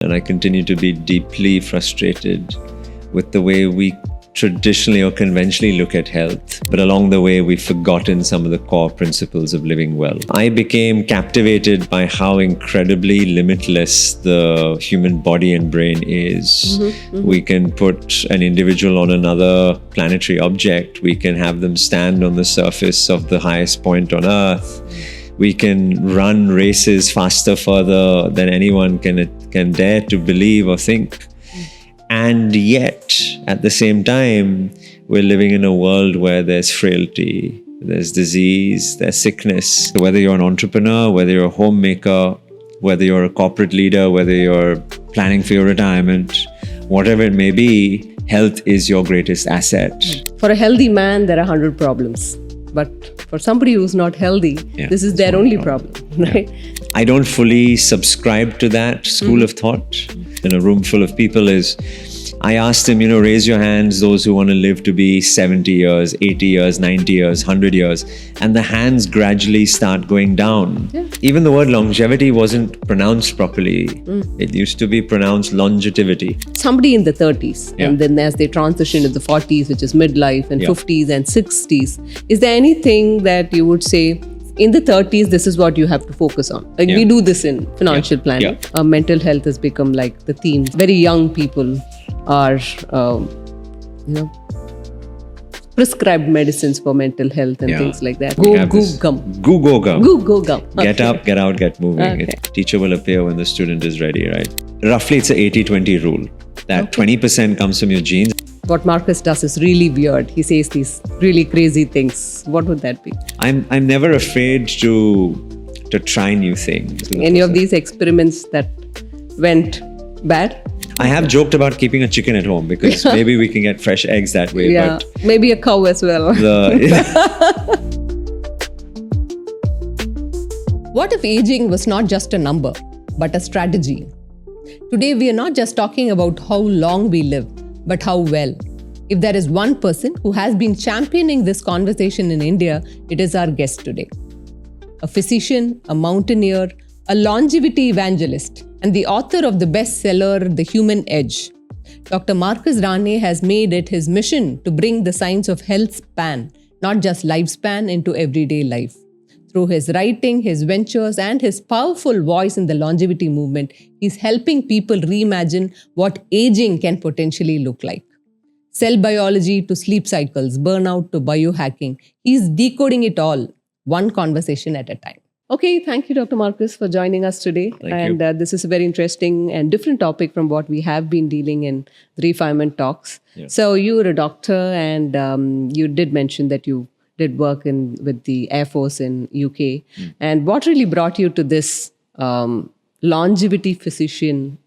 And I continue to be deeply frustrated with the way we traditionally or conventionally look at health, but along the way we've forgotten some of the core principles of living well. I became captivated by how incredibly limitless the human body and brain is. We can put an individual on another planetary object. We can have them stand on the surface of the highest point on Earth. We can run races faster, further than anyone can dare to believe or think. And yet, at the same time, we're living in a world where there's frailty, there's disease, there's sickness. Whether you're an entrepreneur, whether you're a homemaker, whether you're a corporate leader, whether you're planning for your retirement, whatever it may be, health is your greatest asset. For a healthy man, there are 100 problems. But for somebody who's not healthy, this is their only problem, right? Yeah. I don't fully subscribe to that school of thought. In a room full of people I asked him, raise your hands, those who want to live to be 70 years, 80 years, 90 years, 100 years. And the hands gradually start going down. Yeah. Even the word longevity wasn't pronounced properly. It used to be pronounced longevity. Somebody in the 30s, and then as they transition into the 40s, which is midlife, and 50s and 60s, is there anything that you would say, in the 30s, this is what you have to focus on? Like we do this in financial planning. Mental health has become like the theme. Very young people are, prescribed medicines for mental health and things like that. Go gum. Go gum. Go gum. Get up, get out, get moving. Teacher will appear when the student is ready, right? Roughly, it's a 80-20 rule. That 20% comes from your genes. What Marcus does is really weird. He says these really crazy things. What would that be? I'm never afraid to try new things. Any of these experiments that went bad? I have joked about keeping a chicken at home because maybe we can get fresh eggs that way. Yeah, but maybe a cow as well. What if aging was not just a number, but a strategy? Today, we are not just talking about how long we live, but how well. If there is one person who has been championing this conversation in India, it is our guest today. A physician, a mountaineer, a longevity evangelist, and the author of the bestseller, The Human Edge. Dr. Marcus Ranney has made it his mission to bring the science of Healthspan, not just lifespan, into everyday life. Through his writing, his ventures, and his powerful voice in the longevity movement, he's helping people reimagine what aging can potentially look like. Cell biology to sleep cycles, burnout to biohacking, he's decoding it all, one conversation at a time. Okay, thank you, Dr. Marcus, for joining us today. Thank you. This is a very interesting and different topic from what we have been dealing in the refinement talks. Yeah. So you were a doctor, and you did mention that you did work with the Air Force in UK. And what really brought you to this longevity physician,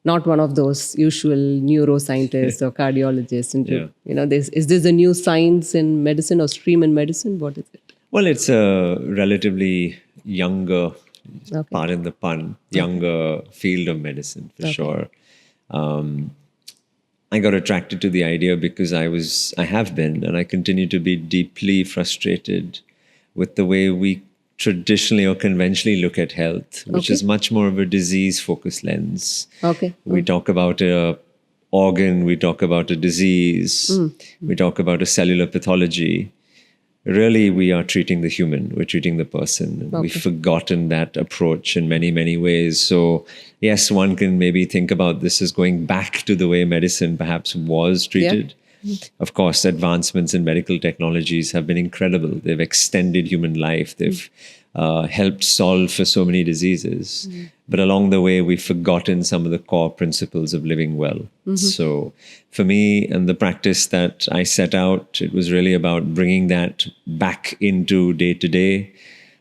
not one of those usual neuroscientists or cardiologists? And is this a new science in medicine or stream in medicine? What is it? Well, it's a relatively younger, pardon the pun, younger field of medicine for sure. I got attracted to the idea because I have been, and I continue to be deeply frustrated with the way we traditionally or conventionally look at health, which is much more of a disease-focused lens. We talk about an organ, we talk about a disease, we talk about a cellular pathology. Really, we are treating the human, we're treating the person. We've forgotten that approach in many, many ways. So yes, one can maybe think about this as going back to the way medicine perhaps was treated. Of course, advancements in medical technologies have been incredible. They've extended human life. They've helped solve for so many diseases. But along the way, we've forgotten some of the core principles of living well. So for me and the practice that I set out, it was really about bringing that back into day-to-day,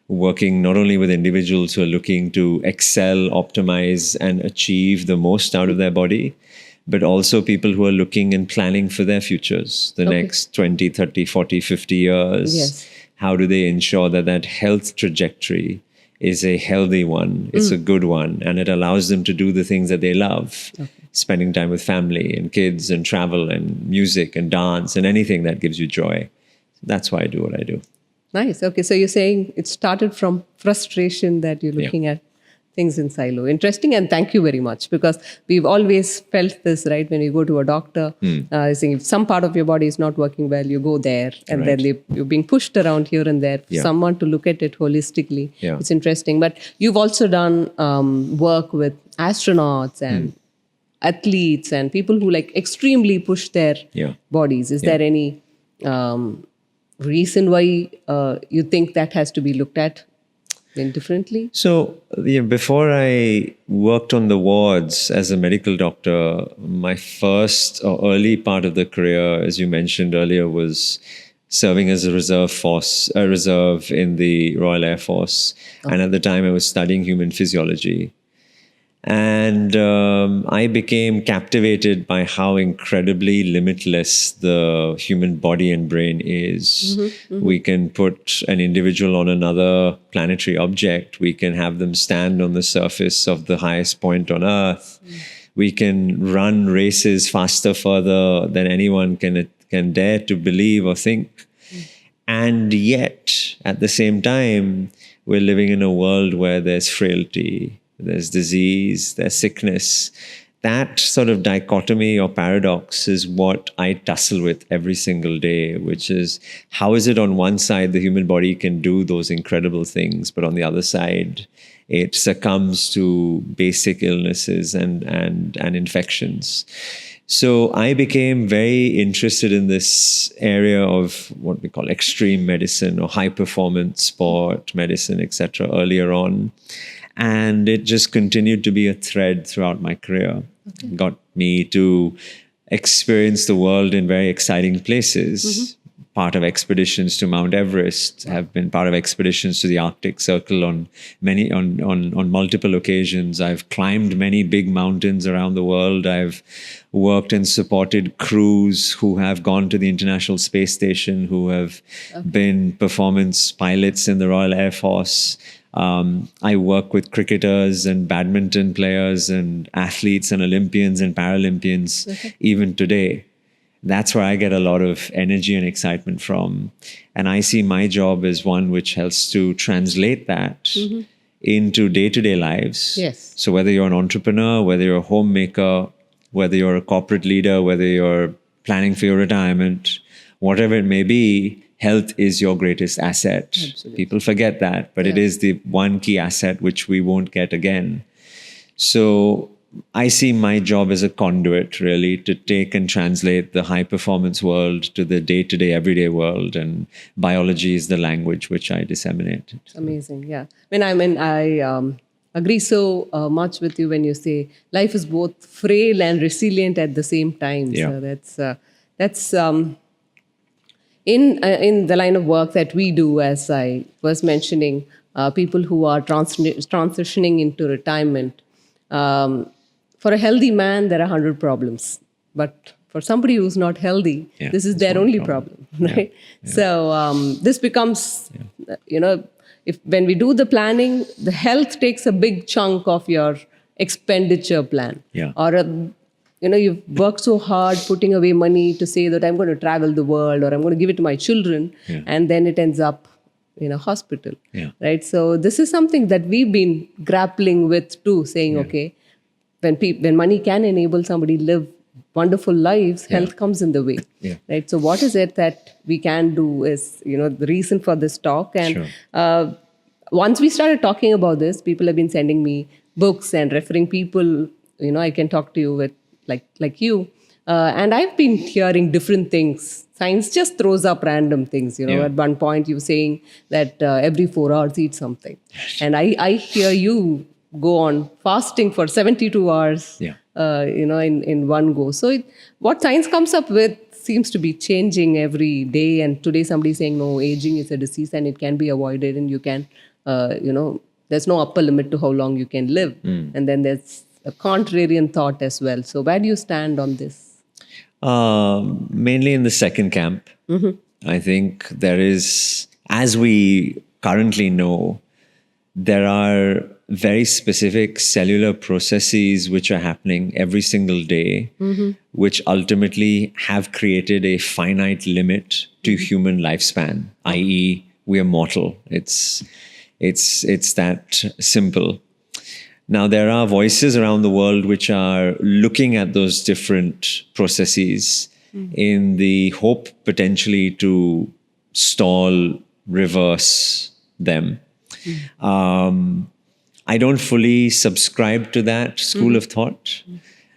working not only with individuals who are looking to excel, optimize, and achieve the most out of their body, but also people who are looking and planning for their futures, the next 20, 30, 40, 50 years. How do they ensure that that health trajectory is a healthy one, it's a good one, and it allows them to do the things that they love, spending time with family and kids and travel and music and dance and anything that gives you joy. That's why I do what I do. Nice. Okay, so you're saying it started from frustration that you're looking at things in silo. Interesting, and thank you very much, because we've always felt this, right? When you go to a doctor, saying if some part of your body is not working well, you go there, and then you're being pushed around here and there. Yeah. Someone to look at it holistically. Yeah. It's interesting. But you've also done work with astronauts and athletes and people who like extremely push their bodies. Is there any reason why you think that has to be looked at differently? So, before I worked on the wards as a medical doctor, my first or early part of the career, as you mentioned earlier, was serving as a reserve in the Royal Air Force. And at the time, I was studying human physiology. And I became captivated by how incredibly limitless the human body and brain is. We can put an individual on another planetary object. We can have them stand on the surface of the highest point on Earth. We can run races faster, further than anyone can dare to believe or think. And yet, at the same time, we're living in a world where there's frailty, there's disease, there's sickness. That sort of dichotomy or paradox is what I tussle with every single day, which is, how is it on one side the human body can do those incredible things, but on the other side, it succumbs to basic illnesses and infections. So I became very interested in this area of what we call extreme medicine or high performance sport medicine, etc. earlier on. And it just continued to be a thread throughout my career. Okay. Got me to experience the world in very exciting places. Part of expeditions to Mount Everest, have been part of expeditions to the Arctic Circle on multiple occasions. I've climbed many big mountains around the world. I've worked and supported crews who have gone to the International Space Station, who have been performance pilots in the Royal Air Force. I work with cricketers and badminton players and athletes and Olympians and Paralympians even today. That's where I get a lot of energy and excitement from. And I see my job as one which helps to translate that into day-to-day lives. Yes. So whether you're an entrepreneur, whether you're a homemaker, whether you're a corporate leader, whether you're planning for your retirement, whatever it may be, health is your greatest asset. Absolutely. People forget that, but it is the one key asset which we won't get again. So I see my job as a conduit, really, to take and translate the high-performance world to the day-to-day, everyday world, and biology is the language which I disseminate. Amazing, yeah. I agree so much with you when you say life is both frail and resilient at the same time. Yeah. So that's in the line of work that we do, as I was mentioning, people who are transitioning into retirement. For a healthy man, there are 100 problems. But for somebody who's not healthy, this is their only problem, right? Yeah. So this becomes, when we do the planning, the health takes a big chunk of your expenditure plan. Yeah. Or, you've worked so hard putting away money to say that I'm going to travel the world or I'm going to give it to my children. Yeah. And then it ends up in a hospital, right? So this is something that we've been grappling with too, saying, okay, when money can enable somebody live wonderful lives, health comes in the way, right? So what is it that we can do is, the reason for this talk. And once we started talking about this, people have been sending me books and referring people, I can talk to you with like you. And I've been hearing different things. Science just throws up random things. At one point you were saying that every 4 hours eat something. And I hear you go on fasting for 72 hours, in one go. So what science comes up with seems to be changing every day. And today somebody's saying, no, aging is a disease and it can be avoided. And you can, there's no upper limit to how long you can live. And then there's a contrarian thought as well. So where do you stand on this? Mainly in the second camp. I think there is, as we currently know, there are very specific cellular processes which are happening every single day, which ultimately have created a finite limit to human lifespan, i.e. we are mortal. It's that simple. Now, there are voices around the world which are looking at those different processes in the hope potentially to stall, reverse them. I don't fully subscribe to that school of thought.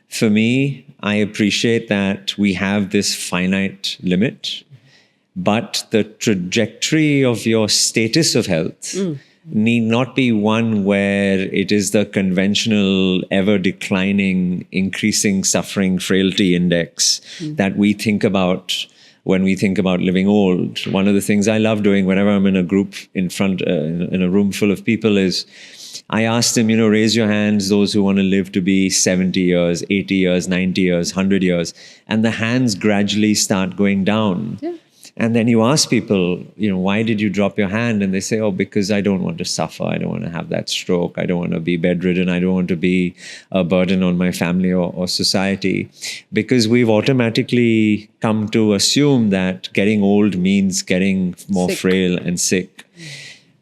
For me, I appreciate that we have this finite limit, but the trajectory of your status of health need not be one where it is the conventional, ever declining, increasing suffering frailty index that we think about when we think about living old. One of the things I love doing whenever I'm in a group in a room full of people is I ask them, raise your hands, those who want to live to be 70 years, 80 years, 90 years, 100 years. And the hands gradually start going down. Yeah. And then you ask people, why did you drop your hand? And they say, because I don't want to suffer. I don't want to have that stroke. I don't want to be bedridden. I don't want to be a burden on my family or society. Because we've automatically come to assume that getting old means getting more frail and sick.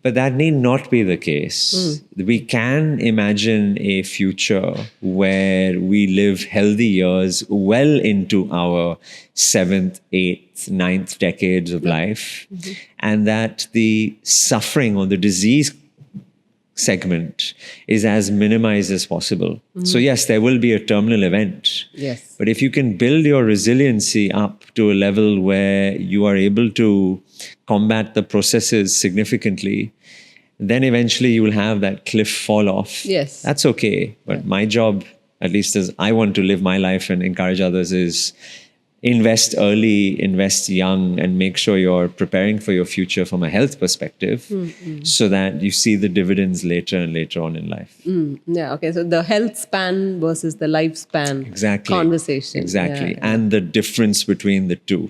But that need not be the case. We can imagine a future where we live healthy years well into our 7th, 8th, 9th decades of life, and that the suffering or the disease segment is as minimized as possible. So yes, there will be a terminal event. Yes. But if you can build your resiliency up to a level where you are able to combat the processes significantly, then eventually you will have that cliff fall off. Yes. That's okay. But my job, at least as I want to live my life and encourage others, is invest early, invest young, and make sure you're preparing for your future from a health perspective so that you see the dividends later and later on in life. Yeah, okay. So the health span versus the lifespan conversation. Exactly. Yeah. And the difference between the two.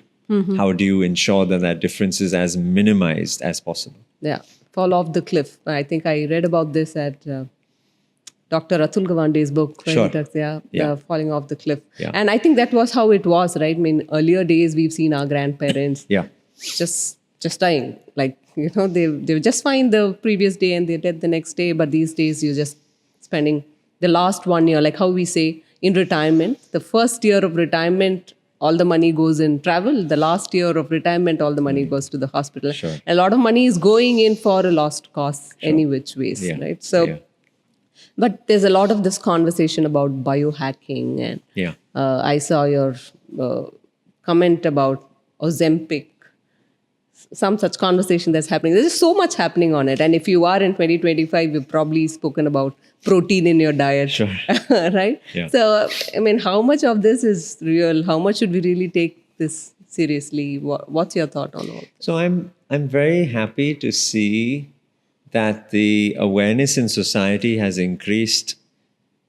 How do you ensure that difference is as minimized as possible? Yeah. Fall off the cliff. I think I read about this at Dr. Atul Gawande's book. Where he talks, the falling off the cliff. Yeah. And I think that was how it was, right? I mean, earlier days we've seen our grandparents just dying. Like, they were just fine the previous day and they're dead the next day. But these days you're just spending the last 1 year, like how we say in retirement, the first year of retirement, all the money goes in travel. The last year of retirement, all the money goes to the hospital. Sure. A lot of money is going in for a lost cause, any which ways, right? So, but there's a lot of this conversation about biohacking. And I saw your comment about Ozempic, some such conversation that's happening. There's so much happening on it. And if you are in 2025, you've probably spoken about protein in your diet, right? Yeah. So, I mean, how much of this is real? How much should we really take this seriously? What's your thought on all this? So I'm very happy to see that the awareness in society has increased,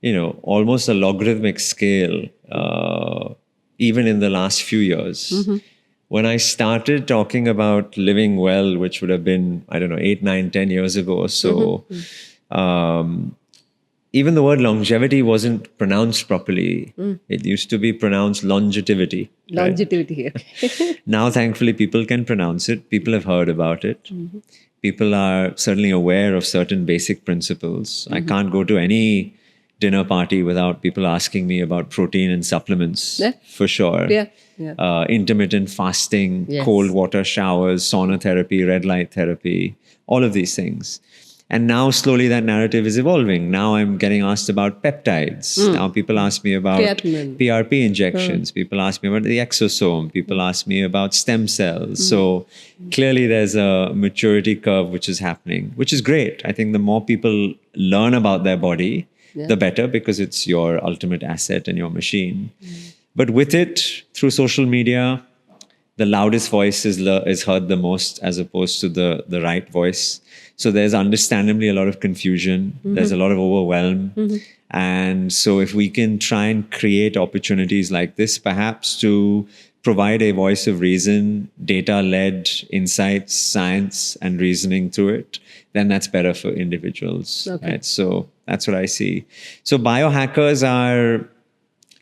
almost a logarithmic scale, even in the last few years. When I started talking about living well, which would have been, 8, 9, 10 years ago or so, even the word longevity wasn't pronounced properly. It used to be pronounced longevity. Longevity, right? Okay. Now, thankfully, people can pronounce it. People have heard about it. People are certainly aware of certain basic principles. I can't go to any dinner party without people asking me about protein and supplements, for sure. Intermittent fasting, cold water showers, sauna therapy, red light therapy, all of these things. And now slowly that narrative is evolving. Now I'm getting asked about peptides. Now people ask me about PRP injections. People ask me about the exosome. People ask me about stem cells. So clearly there's a maturity curve which is happening, which is great. I think the more people learn about their body, the better, because it's your ultimate asset and your machine. But with it, through social media, the loudest voice is heard the most as opposed to the right voice. So there's understandably a lot of confusion. There's a lot of overwhelm. And so if we can try and create opportunities like this, perhaps to provide a voice of reason, data-led insights, science, and reasoning through it, then that's better for individuals. Right? So that's what I see. So biohackers are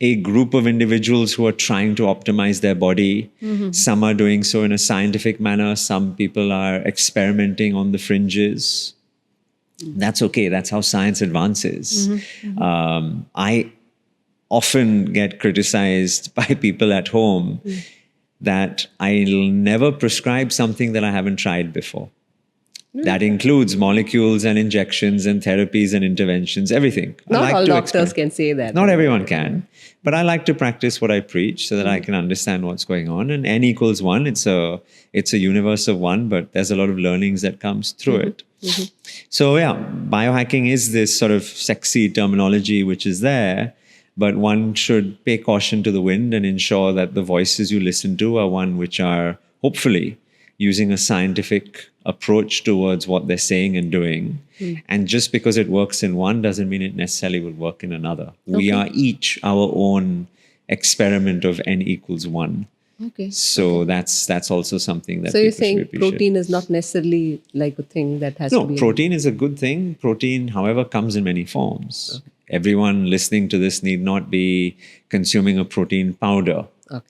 a group of individuals who are trying to optimize their body. Some are doing so in a scientific manner. Some people are experimenting on the fringes. That's okay. That's how science advances. I often get criticized by people at home that I'll never prescribe something that I haven't tried before. That includes molecules and injections and therapies and interventions, everything. Not all doctors can say that. Not everyone can. But I like to practice what I preach so that I can understand what's going on. And N equals 1. It's a universe of 1, but there's a lot of learnings that comes through it. So yeah, biohacking is this sort of sexy terminology which is there, but one should pay caution to the wind and ensure that the voices you listen to are one which are hopefully using a scientific approach towards what they're saying and doing. And just because it works in one doesn't mean it necessarily will work in another. We are each our own experiment of N equals 1. Okay. So that's also something that So you're people should saying appreciate. protein is not necessarily like a thing that has to be... No, protein is a good thing. Protein, however, comes in many forms. Everyone listening to this need not be consuming a protein powder. Okay.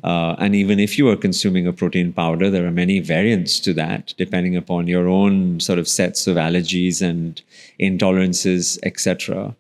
And even if you are consuming a protein powder, there are many variants to that, depending upon your own sort of sets of allergies and intolerances, etc.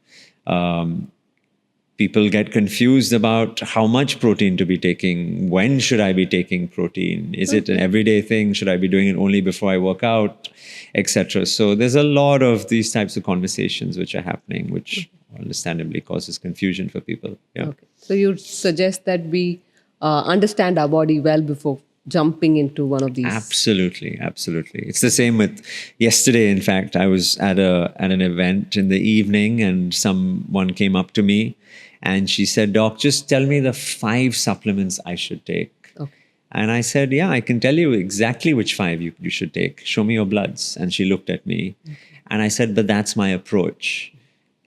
People get confused about how much protein to be taking. When should I be taking protein? Is it an everyday thing? Should I be doing it only before I work out, etc.? So there's a lot of these types of conversations which are happening, which understandably causes confusion for people. Yeah. Okay. So you suggest that we understand our body well before jumping into one of these. Absolutely. It's the same with yesterday. In fact, I was at an event in the evening and someone came up to me and she said, "Doc, just tell me the 5 supplements I should take." Okay. And I said, "Yeah, I can tell you exactly which 5 you should take. Show me your bloods." And she looked at me and I said, "But that's my approach.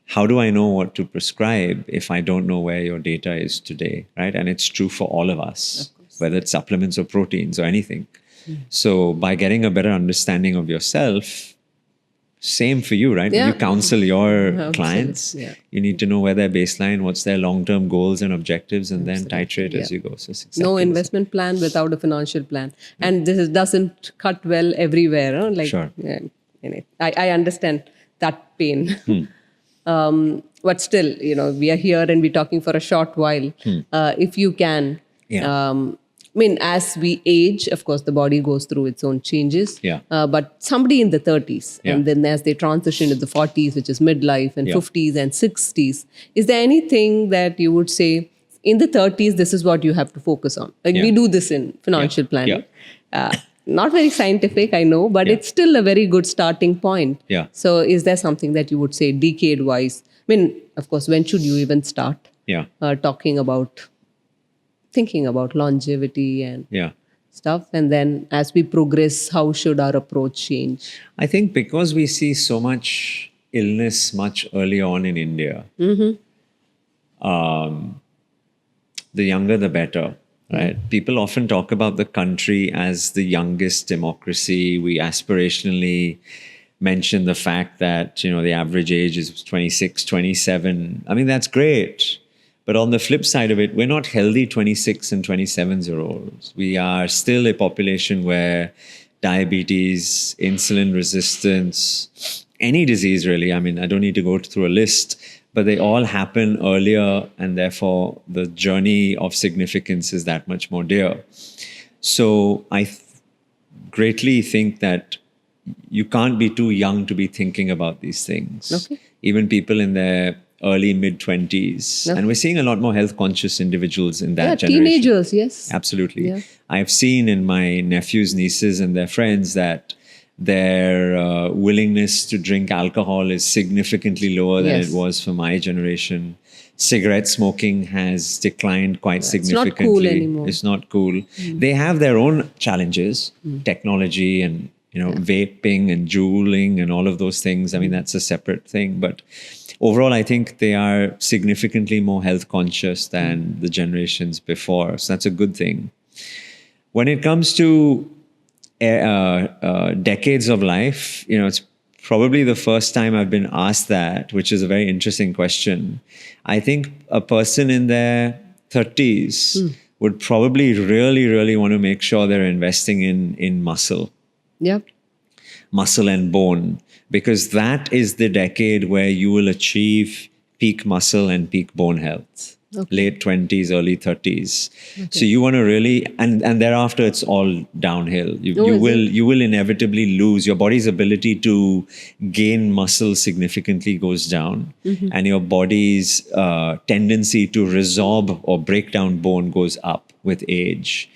How do I know what to prescribe if I don't know where your data is today?" Right? And it's true for all of us, whether it's supplements or proteins or anything. So by getting a better understanding of yourself, same for you, right? When you counsel your clients, you need to know where their baseline, what's their long-term goals and objectives, and then titrate as you go. So it's exactly no investment plan without a financial plan. And this doesn't cut well everywhere. Huh? Like, Sure. I understand that pain. But still, we are here and we're talking for a short while. If you can, as we age, of course, the body goes through its own changes. But somebody in the 30s, and then as they transition to the 40s, which is midlife, and 50s and 60s, is there anything that you would say, in the 30s, this is what you have to focus on? Like we do this in financial planning. Not very scientific, I know, but it's still a very good starting point. So is there something that you would say decade-wise? Of course, when should you even start thinking about longevity and stuff? And then as we progress, how should our approach change? I think because we see so much illness much early on in India, the younger the better. Right? People often talk about the country as the youngest democracy. We aspirationally mention the fact that, the average age is 26, 27. That's great. But on the flip side of it, we're not healthy 26 and 27-year-olds. We are still a population where diabetes, insulin resistance, any disease really, I don't need to go through a list, but they all happen earlier, and therefore the journey of significance is that much more dear. So I greatly think that you can't be too young to be thinking about these things. Even people in their early mid-20s. And we're seeing a lot more health-conscious individuals in that generation. Teenagers, yes. Absolutely. I've seen in my nephews, nieces, and their friends that their willingness to drink alcohol is significantly lower than it was for my generation. Cigarette smoking has declined quite significantly. It's not cool anymore. It's not cool. They have their own challenges, technology and vaping and juuling and all of those things. That's a separate thing. But overall, I think they are significantly more health conscious than the generations before. So that's a good thing. When it comes to decades of life, it's probably the first time I've been asked that, which is a very interesting question. I think a person in their 30s would probably really, really want to make sure they're investing in muscle. muscle and bone, because that is the decade where you will achieve peak muscle and peak bone health. Late 20s, early 30s. So you want to really, and thereafter it's all downhill. You will inevitably lose. Your body's ability to gain muscle significantly goes down, and your body's tendency to resorb or break down bone goes up with age,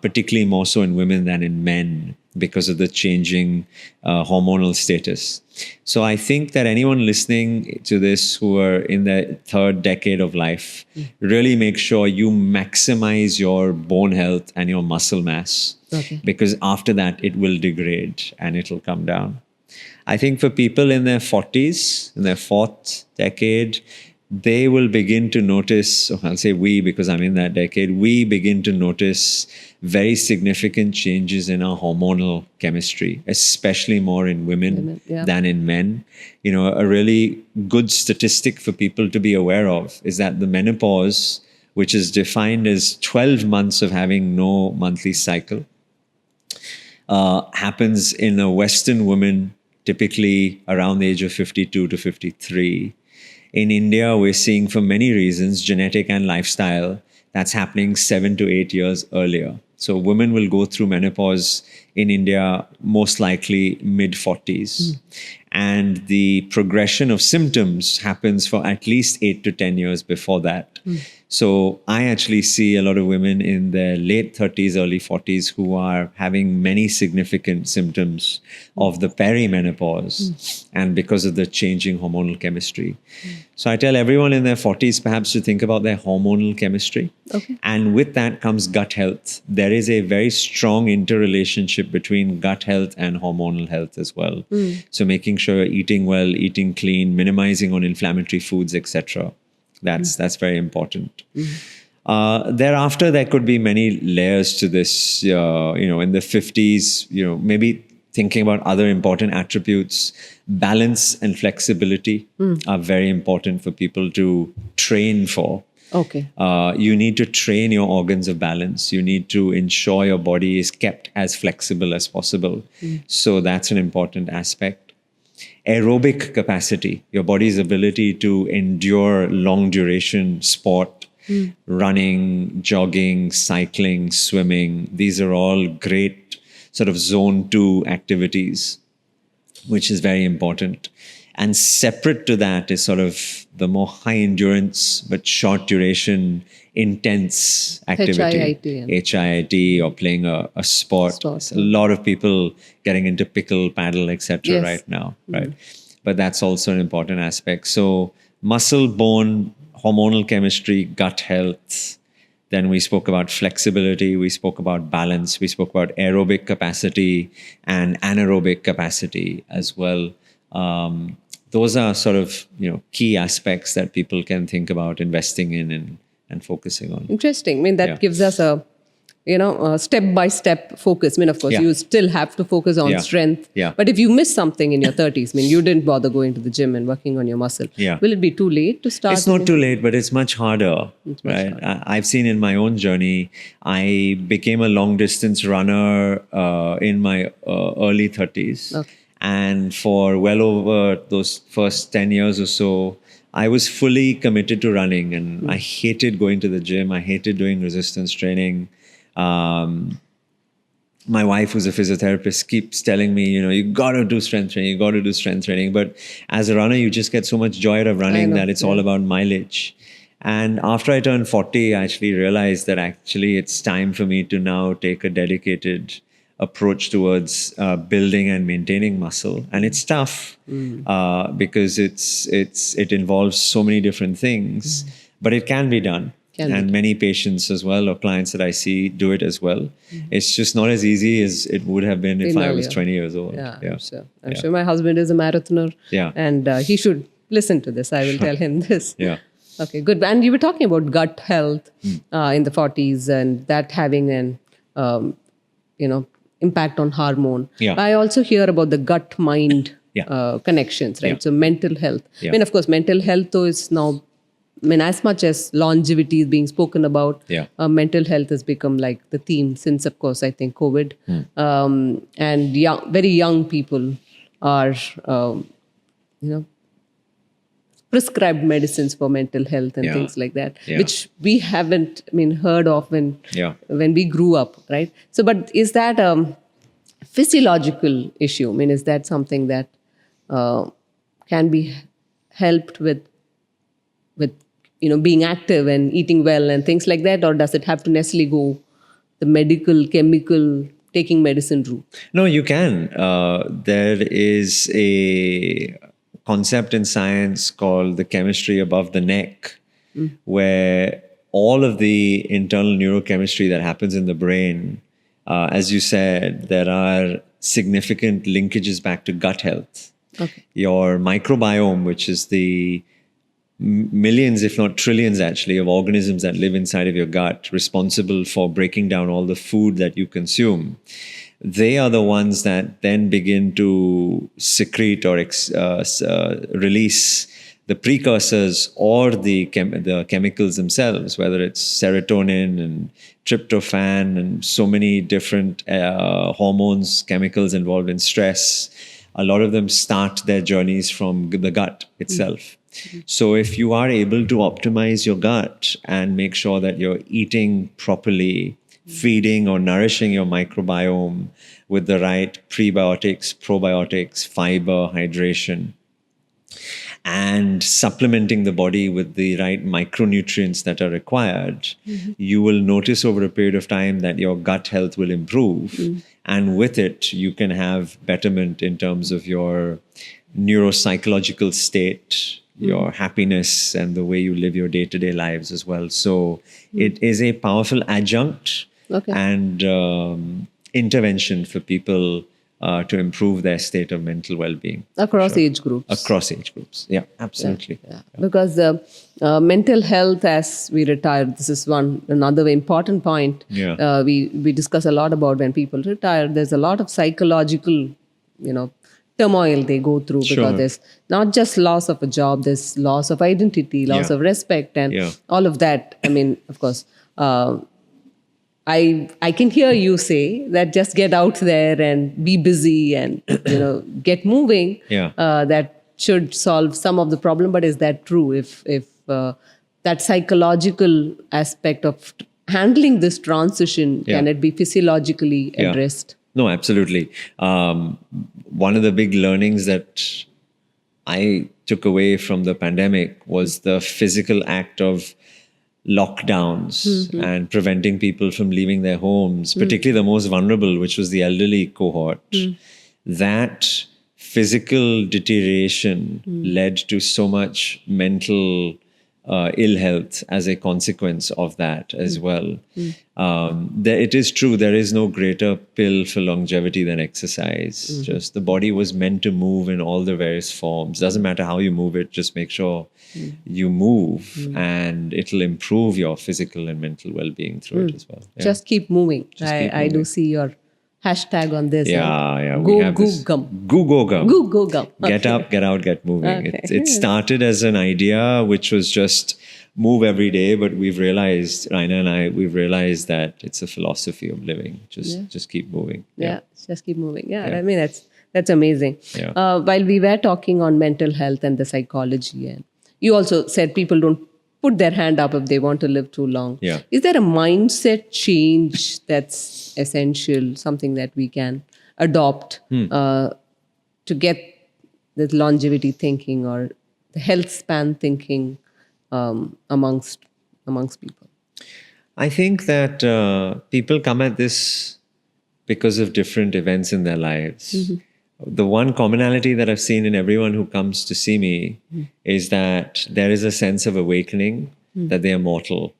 particularly more so in women than in men, because of the changing hormonal status. So I think that anyone listening to this who are in their third decade of life, really make sure you maximize your bone health and your muscle mass, because after that it will degrade and it'll come down. I think for people in their 40s, in their fourth decade, they will begin to notice, I'll say we because I'm in that decade, we begin to notice very significant changes in our hormonal chemistry, especially more in women than in men. You know, a really good statistic for people to be aware of is that the menopause, which is defined as 12 months of having no monthly cycle, happens in a Western woman typically around the age of 52 to 53. In India, we're seeing, for many reasons, genetic and lifestyle, that's happening 7 to 8 years earlier. So women will go through menopause in India most likely mid-40s. And the progression of symptoms happens for at least 8 to 10 years before that. So I actually see a lot of women in their late 30s, early 40s who are having many significant symptoms of the perimenopause and because of the changing hormonal chemistry. So I tell everyone in their 40s perhaps to think about their hormonal chemistry. And with that comes gut health. There is a very strong interrelationship between gut health and hormonal health as well. So making sure you're eating well, eating clean, minimizing on inflammatory foods, etc. That's very important. Thereafter, there could be many layers to this. You know, in the 50s, you know, maybe thinking about other important attributes. Balance and flexibility are very important for people to train for. You need to train your organs of balance. You need to ensure your body is kept as flexible as possible. So that's an important aspect. Aerobic capacity, your body's ability to endure long duration sport, running, jogging, cycling, swimming. These are all great sort of zone 2 activities, which is very important. And separate to that is sort of the more high endurance but short duration intense activity, HIIT or playing a sport. A lot of people getting into pickle, paddle, etc. right now, right? But that's also an important aspect. So muscle, bone, hormonal chemistry, gut health. Then we spoke about flexibility, we spoke about balance, we spoke about aerobic capacity and anaerobic capacity as well. Those are sort of, you know, key aspects that people can think about investing in and focusing on. Interesting. I mean, that gives us a, you know, a step-by-step focus. I mean, of course, you still have to focus on strength. But if you miss something in your 30s, I mean, you didn't bother going to the gym and working on your muscle. Will it be too late to start? It's not too late, but it's much harder, right? I've seen in my own journey, I became a long-distance runner in my early 30s. And for well over those first 10 years or so, I was fully committed to running, and I hated going to the gym. I hated doing resistance training. My wife, who's a physiotherapist, keeps telling me, you know, you got to do strength training, you got to do strength training. But as a runner, you just get so much joy out of running that it's all about mileage. And after I turned 40, I actually realized that actually it's time for me to now take a dedicated approach towards building and maintaining muscle. And it's tough because it involves so many different things, but it can be done. And many patients as well, or clients that I see, do it as well. It's just not as easy as it would have been if I was 20 years old. I'm sure my husband is a marathoner, and he should listen to this. I will tell him this. Okay, good. And you were talking about gut health in the 40s and that having an, you know, impact on hormone. I also hear about the gut-mind connections, right? So mental health. I mean, of course, mental health though is now as much as longevity is being spoken about, mental health has become like the theme since, of course, I think COVID. And very young people are, prescribed medicines for mental health and things like that, which we haven't, heard of when we grew up, right? So, but is that a physiological issue? Is that something that can be helped with being active and eating well and things like that, or does it have to necessarily go the medical, chemical, taking medicine route? No, you can. There is a concept in science called the chemistry above the neck, where all of the internal neurochemistry that happens in the brain, as you said, there are significant linkages back to gut health. Okay. Your microbiome, which is the millions, if not trillions actually, of organisms that live inside of your gut, responsible for breaking down all the food that you consume. They are the ones that then begin to secrete or release the precursors or the chemicals themselves, whether it's serotonin and tryptophan and so many different hormones, chemicals involved in stress. A lot of them start their journeys from the gut itself. So if you are able to optimize your gut and make sure that you're eating properly, feeding or nourishing your microbiome with the right prebiotics, probiotics, fiber, hydration, and supplementing the body with the right micronutrients that are required, you will notice over a period of time that your gut health will improve. And with it, you can have betterment in terms of your neuropsychological state, your happiness, and the way you live your day-to-day lives as well. So it is a powerful adjunct and intervention for people to improve their state of mental well-being. Across age groups. Across age groups. Yeah, absolutely. Yeah. Because mental health as we retire, this is another important point. We discuss a lot about when people retire. There's a lot of psychological, turmoil they go through because there's not just loss of a job, there's loss of identity, loss of respect, and all of that. Of course, I can hear you say that just get out there and be busy and get moving. That should solve some of the problem. But is that true? If that psychological aspect of handling this transition, can it be physiologically addressed? No, absolutely. One of the big learnings that I took away from the pandemic was the physical act of lockdowns and preventing people from leaving their homes, particularly the most vulnerable, which was the elderly cohort. That physical deterioration led to so much mental ill health as a consequence of that as well. It is true, there is no greater pill for longevity than exercise. Just the body was meant to move in all the various forms. Doesn't matter how you move it, just make sure you move and it'll improve your physical and mental well-being through it as well. Just keep moving. I do see your hashtag on this. Go gum. Go gum. Get up, get out, get moving. It started as an idea which was just move every day, but we've realized, Raina and I, that it's a philosophy of living. Just keep moving. Just keep moving. That's amazing. While we were talking on mental health and the psychology, and you also said people don't put their hand up if they want to live too long. Is there a mindset change that's essential, something that we can adopt to get the longevity thinking or the health span thinking amongst people? I think that people come at this because of different events in their lives. The one commonality that I've seen in everyone who comes to see me is that there is a sense of awakening that they are mortal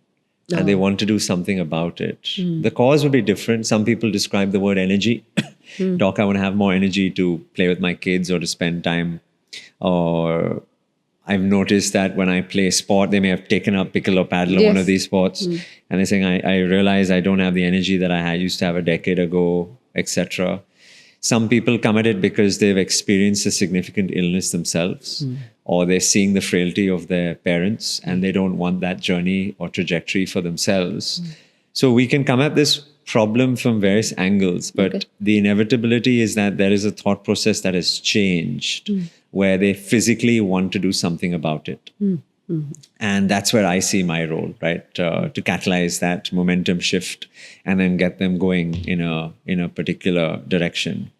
and they want to do something about it. The cause will be different. Some people describe the word energy. Doc, I want to have more energy to play with my kids or to spend time. Or I've noticed that when I play sport, they may have taken up pickle or paddle or one of these sports. And they're saying, I realize I don't have the energy that I used to have a decade ago, etc. Some people come at it because they've experienced a significant illness themselves, or they're seeing the frailty of their parents and they don't want that journey or trajectory for themselves. So we can come at this problem from various angles, but the inevitability is that there is a thought process that has changed where they physically want to do something about it. And that's where I see my role, right? To catalyze that momentum shift and then get them going in a particular direction.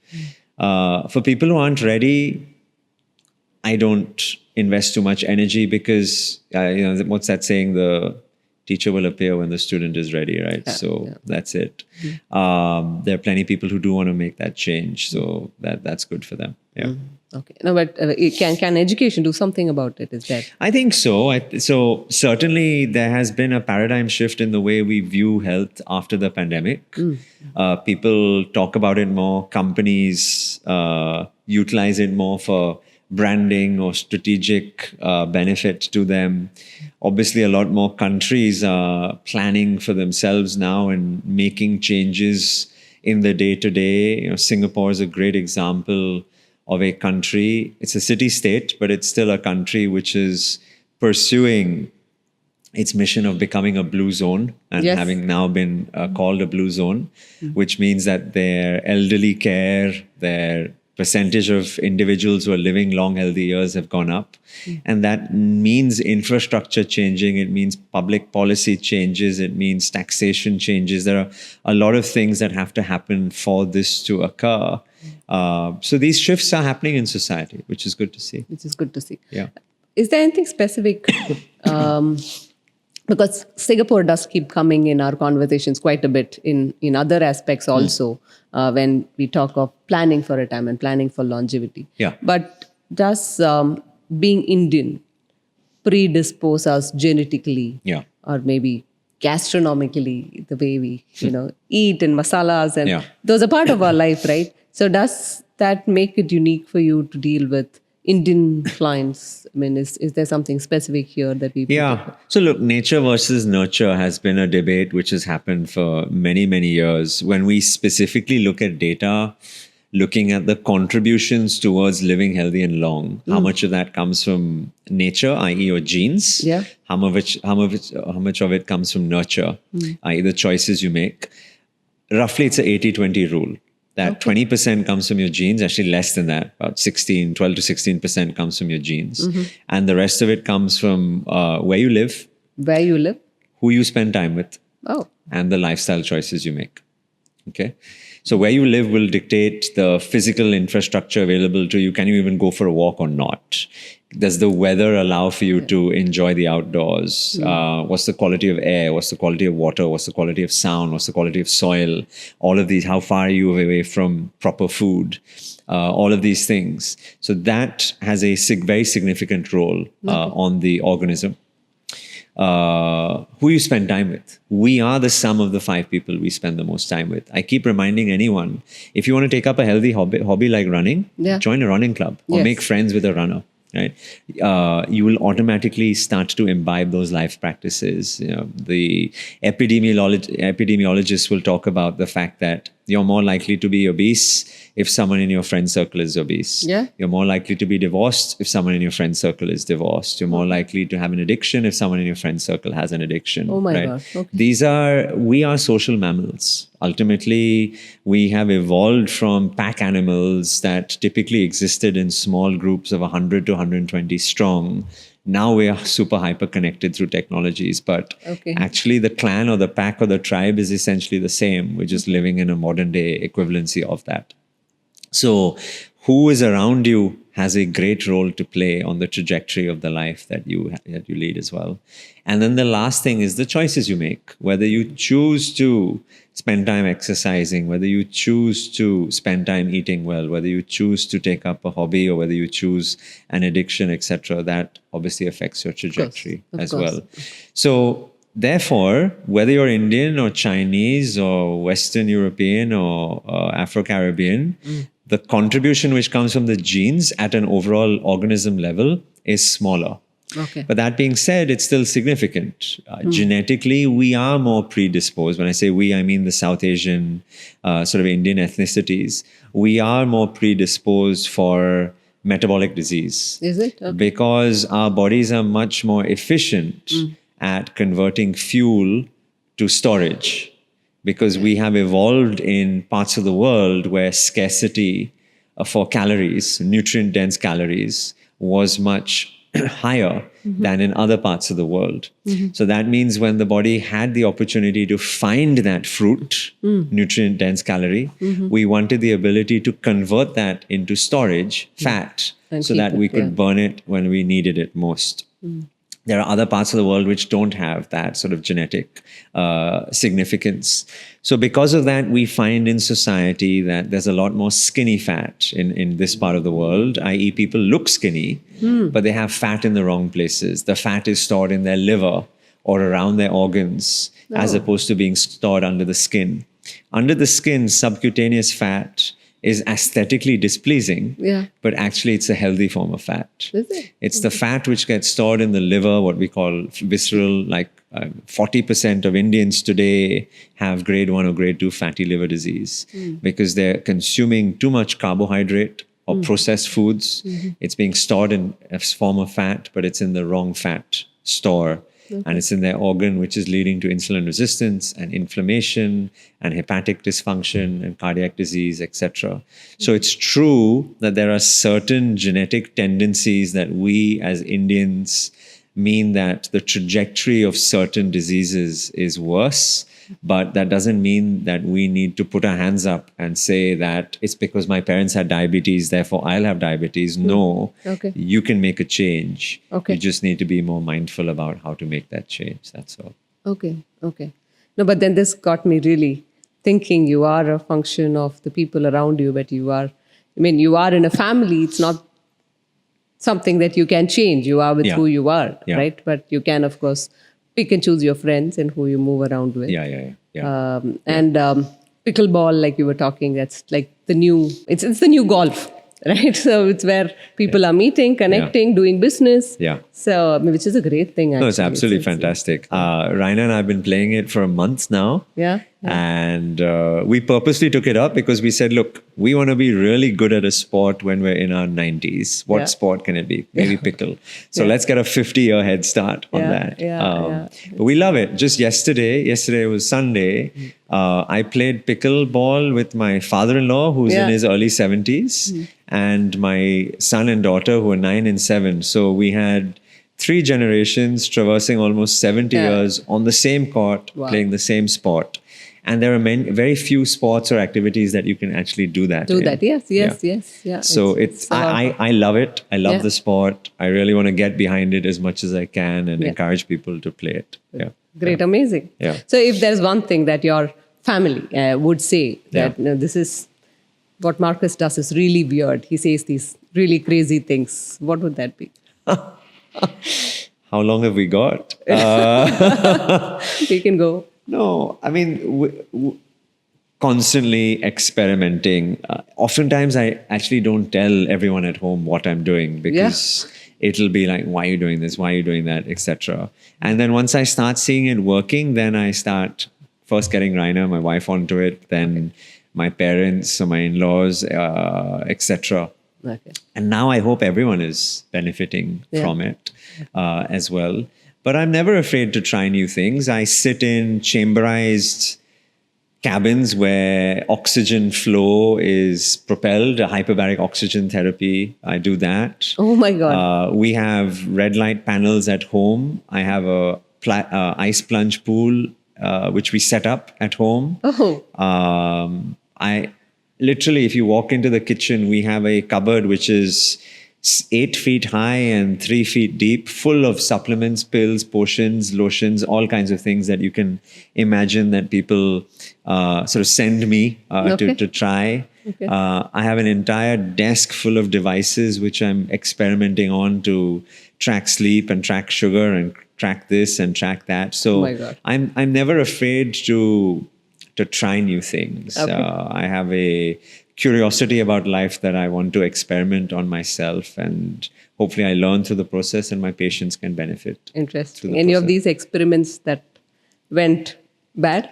For people who aren't ready, I don't invest too much energy because, what's that saying? The teacher will appear when the student is ready, right? That's it. There are plenty of people who do want to make that change. So that's good for them. Yeah. Okay. No, but can education do something about it? Is that? I think so. So certainly there has been a paradigm shift in the way we view health after the pandemic. People talk about it more. Companies utilize it more for branding or strategic benefit to them. Obviously, a lot more countries are planning for themselves now and making changes in the day-to-day. Singapore is a great example of a country. It's a city-state, but it's still a country which is pursuing its mission of becoming a blue zone and having now been called a blue zone, which means that their elderly care, their percentage of individuals who are living long, healthy years have gone up. And that means infrastructure changing. It means public policy changes. It means taxation changes. There are a lot of things that have to happen for this to occur. So these shifts are happening in society, which is good to see. Yeah. Is there anything specific? Because Singapore does keep coming in our conversations quite a bit in other aspects also, when we talk of planning for retirement, planning for longevity. Yeah. But does being Indian predispose us genetically, or maybe gastronomically, the way we eat and masalas, and those are part of our life, right? So does that make it unique for you to deal with Indian clients? I mean, is there something specific here that we... So look, nature versus nurture has been a debate which has happened for many, many years. When we specifically look at data, looking at the contributions towards living healthy and long, how much of that comes from nature, i.e. your genes, how much of it comes from nurture, i.e. the choices you make. Roughly, it's an 80-20 rule. That 20% comes from your genes, actually less than that, about 12 to 16% comes from your genes. And the rest of it comes from where you live, who you spend time with, and the lifestyle choices you make. Okay. So where you live will dictate the physical infrastructure available to you. Can you even go for a walk or not? Does the weather allow for you to enjoy the outdoors? What's the quality of air? What's the quality of water? What's the quality of sound? What's the quality of soil? All of these, how far are you away from proper food? All of these things. So that has a very significant role on the organism. Who you spend time with. We are the sum of the 5 people we spend the most time with. I keep reminding anyone, if you want to take up a healthy hobby like running, join a running club or make friends with a runner. Right, you will automatically start to imbibe those life practices. The epidemiologists will talk about the fact that you're more likely to be obese if someone in your friend circle is obese. You're more likely to be divorced if someone in your friend circle is divorced. You're more likely to have an addiction if someone in your friend circle has an addiction. Oh my God. Okay. We are social mammals. Ultimately, we have evolved from pack animals that typically existed in small groups of 100 to 120 strong. Now we are super hyper connected through technologies, but actually the clan or the pack or the tribe is essentially the same. We're just living in a modern day equivalency of that. So who is around you has a great role to play on the trajectory of the life that you lead as well. And then the last thing is the choices you make, whether you choose to spend time exercising, whether you choose to spend time eating well, whether you choose to take up a hobby or whether you choose an addiction, etc. That obviously affects your trajectory as well. So therefore, whether you're Indian or Chinese or Western European or Afro-Caribbean, the contribution which comes from the genes at an overall organism level is smaller. Okay. But that being said, it's still significant. Genetically, we are more predisposed. When I say we, I mean the South Asian, sort of Indian ethnicities. We are more predisposed for metabolic disease. Is it? Okay. Because our bodies are much more efficient at converting fuel to storage. Because we have evolved in parts of the world where scarcity for calories, nutrient-dense calories, was much higher than in other parts of the world. So that means when the body had the opportunity to find that fruit, nutrient-dense calorie, we wanted the ability to convert that into storage, fat, And so keep that it, we could burn it when we needed it most. There are other parts of the world which don't have that sort of genetic significance. So because of that, we find in society that there's a lot more skinny fat in this part of the world, i.e. people look skinny, but they have fat in the wrong places. The fat is stored in their liver or around their organs, as opposed to being stored under the skin. Under the skin, subcutaneous fat is aesthetically displeasing, but actually it's a healthy form of fat. Is it? It's the fat which gets stored in the liver, what we call visceral, like 40% of Indians today have grade 1 or grade 2 fatty liver disease because they're consuming too much carbohydrate or processed foods. It's being stored in a form of fat, but it's in the wrong fat store. And it's in their organ, which is leading to insulin resistance and inflammation and hepatic dysfunction and cardiac disease, etc. So it's true that there are certain genetic tendencies that we as Indians mean that the trajectory of certain diseases is worse. But that doesn't mean that we need to put our hands up and say that it's because my parents had diabetes, therefore I'll have diabetes. No, you can make a change. You just need to be more mindful about how to make that change. That's all. Okay. No, but then this got me really thinking. You are a function of the people around you, but you are in a family. It's not something that you can change. You are with who you are, right? But you can, of course, pick and choose your friends and who you move around with. And pickleball, like you were talking, that's like the new, it's the new golf, right? So it's where people are meeting, connecting, doing business. So, which is a great thing, actually. No, it's absolutely fantastic. Raina and I have been playing it for a month now. And we purposely took it up because we said, look, we want to be really good at a sport when we're in our 90s. What sport can it be? Maybe pickle. So let's get a 50-year head start on that. But we love it. Just yesterday was Sunday, I played pickleball with my father-in-law, who's in his early 70s, and my son and daughter, who are 9 and 7. So we had 3 generations traversing almost 70 years on the same court, playing the same sport. And there are very few sports or activities that you can actually do that. Yes. So I love it. I love the sport. I really want to get behind it as much as I can and encourage people to play it. Great, amazing. So if there's one thing that your family would say that this is what Marcus does is really weird. He says these really crazy things. What would that be? How long have we got? You can go. No, I mean, constantly experimenting. Oftentimes, I actually don't tell everyone at home what I'm doing because it'll be like, why are you doing this? Why are you doing that? Etc. And then once I start seeing it working, then I start first getting Raina, my wife, onto it, then my parents, so my in-laws, etc. And now I hope everyone is benefiting from it as well. But I'm never afraid to try new things. I sit in chamberized cabins where oxygen flow is propelled, a hyperbaric oxygen therapy. I do that. Oh my God. We have red light panels at home. I have a ice plunge pool, which we set up at home. I literally, if you walk into the kitchen, we have a cupboard which is 8 feet high and 3 feet deep, full of supplements, pills, potions, lotions, all kinds of things that you can imagine that people sort of send me to try. I have an entire desk full of devices which I'm experimenting on to track sleep and track sugar and track this and track that. So I'm never afraid to try new things. I have a curiosity about life that I want to experiment on myself, and hopefully I learn through the process and my patients can benefit. Interesting. Any of these experiments that went bad?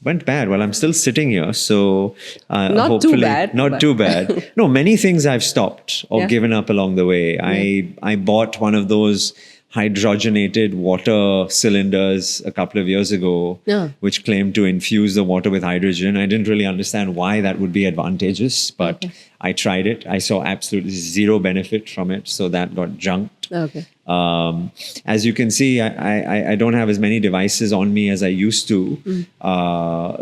Went bad. Well, I'm still sitting here, so Not hopefully too bad. not too bad. No, many things I've stopped or given up along the way. I bought one of those hydrogenated water cylinders a couple of years ago, which claimed to infuse the water with hydrogen. I didn't really understand why that would be advantageous, but I tried it. I saw absolutely zero benefit from it, so that got junked. Okay. As you can see, I don't have as many devices on me as I used to,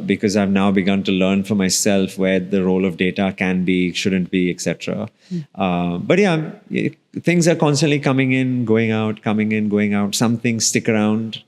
because I've now begun to learn for myself where the role of data can be, shouldn't be, etc. But yeah, things are constantly coming in, going out, coming in, going out. Some things stick around.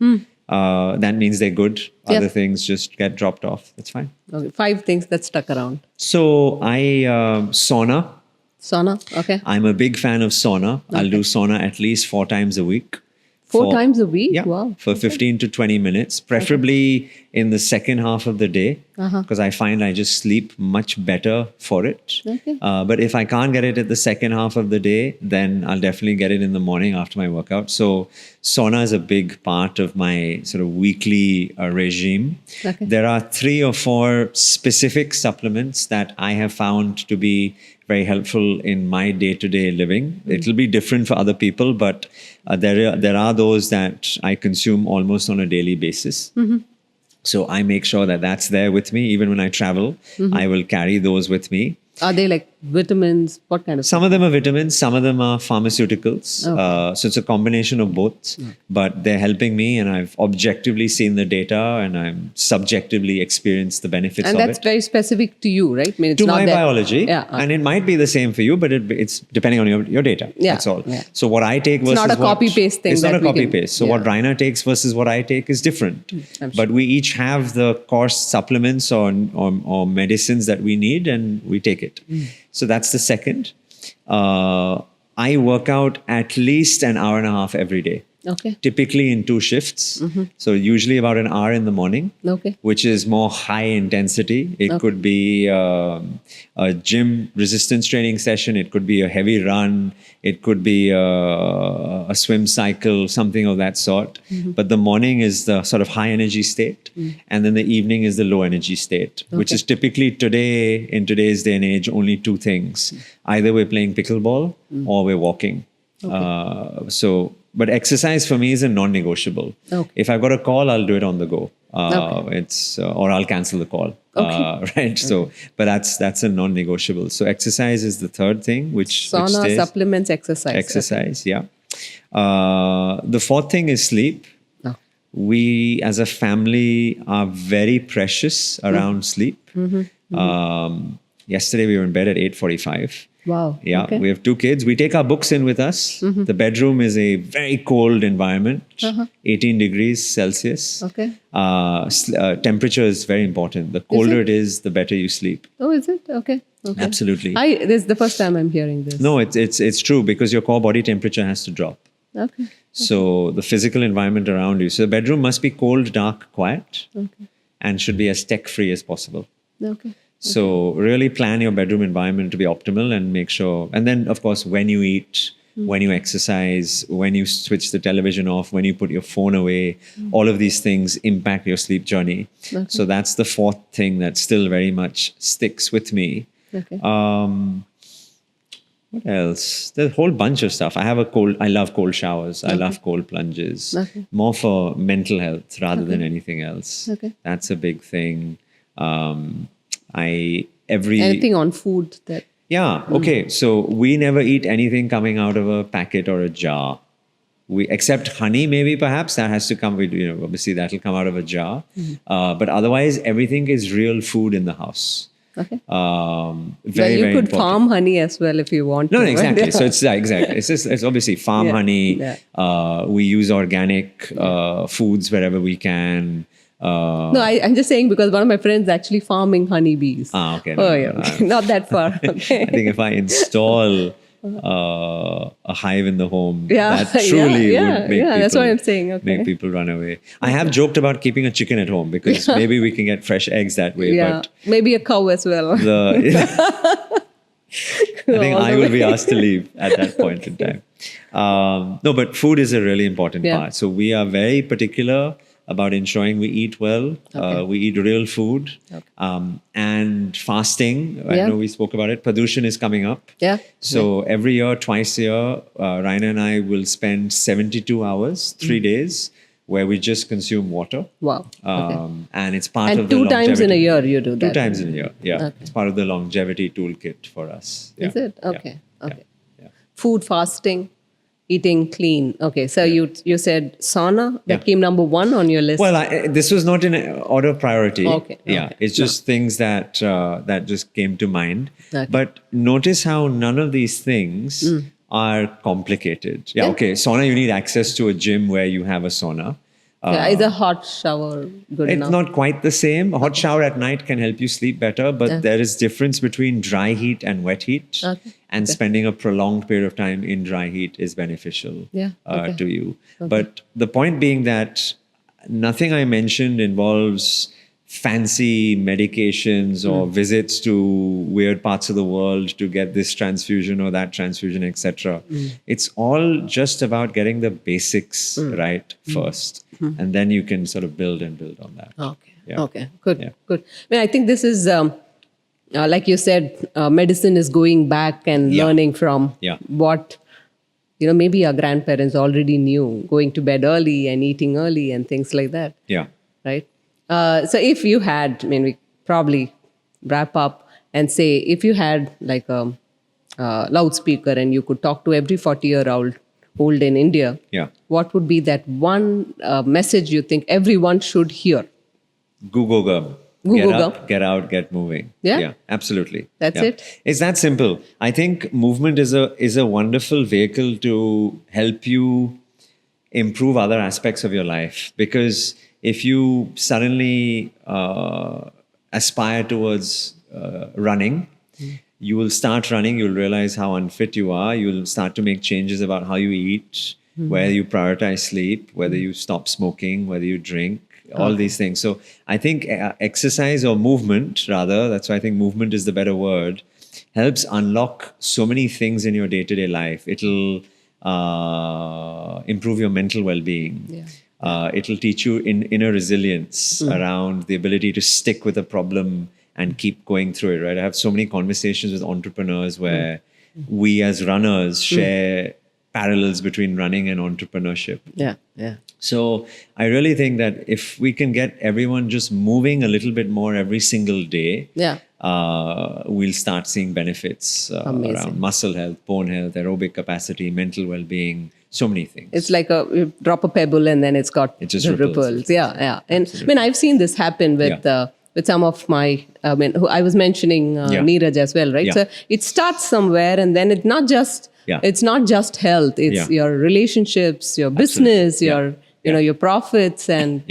That means they're good. Other things just get dropped off. That's fine. Okay. 5 things that stuck around. So sauna. Sauna, okay. I'm a big fan of sauna. I'll do sauna at least 4 times a week. 4 times a week? Yeah, Wow. for 15 to 20 minutes, preferably in the second half of the day, because I find I just sleep much better for it. Okay. But if I can't get it at the second half of the day, then I'll definitely get it in the morning after my workout. So sauna is a big part of my sort of weekly regime. Okay. There are 3 or 4 specific supplements that I have found to be very helpful in my day-to-day living. It'll be different for other people, but there are those that I consume almost on a daily basis. So I make sure that that's there with me. Even when I travel, I will carry those with me. Are they like vitamins? What kind of? Some of them are vitamins, some of them are pharmaceuticals. So it's a combination of both, but they're helping me, and I've objectively seen the data, and I'm subjectively experienced the benefits of it. And that's very specific to you, right? I mean, it's to not my biology. Yeah. And it might be the same for you, but it's depending on your data. Yeah. That's all. Yeah. So what I take versus not a copy-paste thing It's not that a we can- copy-paste. So what Raina takes versus what I take is different. I'm But we each have the course supplements or medicines that we need, and we take it. So that's the second. I work out at least an hour and a half every day. Okay. Typically in 2 shifts. So usually about an hour in the morning, Okay. which is more high intensity. It could be a gym resistance training session. It could be a heavy run. It could be a swim cycle, something of that sort. But the morning is the sort of high energy state. And then the evening is the low energy state, which is typically in today's day and age, only 2 things. Either we're playing pickleball or we're walking. But exercise for me is a non-negotiable. Okay. If I've got a call, I'll do it on the go. Or I'll cancel the call. Right. So, but that's a non-negotiable. So exercise is the third thing, which Sauna, stays. supplements, exercise. Exercise, yeah. The 4th thing is sleep. Oh. We as a family are very precious around sleep. Yesterday we were in bed at 8:45. Wow. Yeah, Okay. we have 2 kids. We take our books in with us. The bedroom is a very cold environment, 18 degrees Celsius. Okay. Temperature is very important. The colder it is, the better you sleep. Oh, is it? Okay. Okay. Absolutely. This is the first time I'm hearing this. No, it's true, because your core body temperature has to drop. Okay. So the physical environment around you. So the bedroom must be cold, dark, quiet, and should be as tech-free as possible. Okay. So really plan your bedroom environment to be optimal, and make sure. And then, of course, when you eat, when you exercise, when you switch the television off, when you put your phone away, all of these things impact your sleep journey. Okay. So that's the 4th thing that still very much sticks with me. Okay. What else? There's a whole bunch of stuff. I love cold showers. I love cold plunges. Okay. More for mental health rather than anything else. Okay. That's a big thing. Anything on food that... Yeah. Okay. So we never eat anything coming out of a packet or a jar. Except honey, maybe perhaps that has to come with, obviously that'll come out of a jar. But otherwise, everything is real food in the house. Okay. Very, you very could important. farm honey as well if you want No, to. exactly. Right? So exactly. It's obviously farm honey. Yeah. We use organic foods wherever we can. No, I'm just saying because one of my friends actually farming honeybees. Okay. Not that far. Okay. I think if I install a hive in the home. Yeah, That truly yeah, would make yeah, people, that's what I'm saying. Okay. make people run away. I have joked about keeping a chicken at home because maybe we can get fresh eggs that way. Yeah, But maybe a cow as well. I think I will be asked to leave at that point in time. No, but food is a really important part. So we are very particular about ensuring we eat well. We eat real food. And fasting, I know we spoke about it. Padushan is coming up. Yeah. So every year, twice a year, Raina and I will spend 72 hours, 3 days, where we just consume water. Wow. And it's part And of the 2 longevity. times in a year you do that? 2 times in a year, yeah. It's part of the longevity toolkit for us. Is it? Okay. Okay. Yeah. Food, fasting, eating clean. Okay. So you said sauna, that came number 1 on your list. Well, this was not in order of priority. Okay. Yeah. It's just things that that just came to mind. Okay. But notice how none of these things are complicated. Yeah. Okay. Sauna, you need access to a gym where you have a sauna. Is a hot shower good enough? It's not quite the same. A hot shower at night can help you sleep better, but there is difference between dry heat and wet heat. And spending a prolonged period of time in dry heat is beneficial to you. But the point being that nothing I mentioned involves fancy medications or visits to weird parts of the world to get this transfusion or that transfusion, etc. It's all just about getting the basics right first. And then you can sort of build on that. Okay. Yeah. Okay. Good. Yeah. Good. I mean, I think this is, like you said, medicine is going back and learning from what, maybe our grandparents already knew, going to bed early and eating early and things like that. Yeah. Right. So if you had, we probably wrap up and say, if you had like a loudspeaker and you could talk to every 40-year-old in India, what would be that one message you think everyone should hear? Go. Get up, get out, get moving. Yeah, absolutely. That's it. It's that simple. I think movement is a wonderful vehicle to help you improve other aspects of your life. Because if you suddenly aspire towards running, you will start running, you'll realize how unfit you are, you'll start to make changes about how you eat, where you prioritize sleep, whether you stop smoking, whether you drink, all these things. So I think exercise or movement, rather, that's why I think movement is the better word, helps unlock so many things in your day-to-day life. It'll improve your mental well-being. It'll teach you inner resilience around the ability to stick with a problem and keep going through it, right? I have so many conversations with entrepreneurs where we as runners share parallels between running and entrepreneurship. Yeah. So I really think that if we can get everyone just moving a little bit more every single day, we'll start seeing benefits around muscle health, bone health, aerobic capacity, mental well-being, so many things. It's like you drop a pebble and then it just ripples. Yeah. And absolutely. I've seen this happen with some of my, who I was mentioning Neeraj as well, right? So it starts somewhere and then it's not just health. It's your relationships, your business, your your profits, and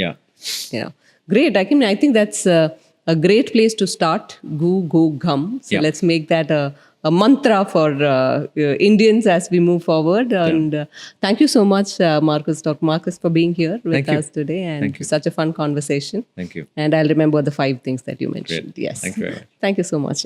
great. I think that's a great place to start. Go gum. So let's make that a mantra for Indians as we move forward. And thank you so much, Dr. Marcus, for being here with us today, and such a fun conversation. Thank you. And I'll remember the 5 things that you mentioned. Great. Yes. Thank you very much. Thank you so much.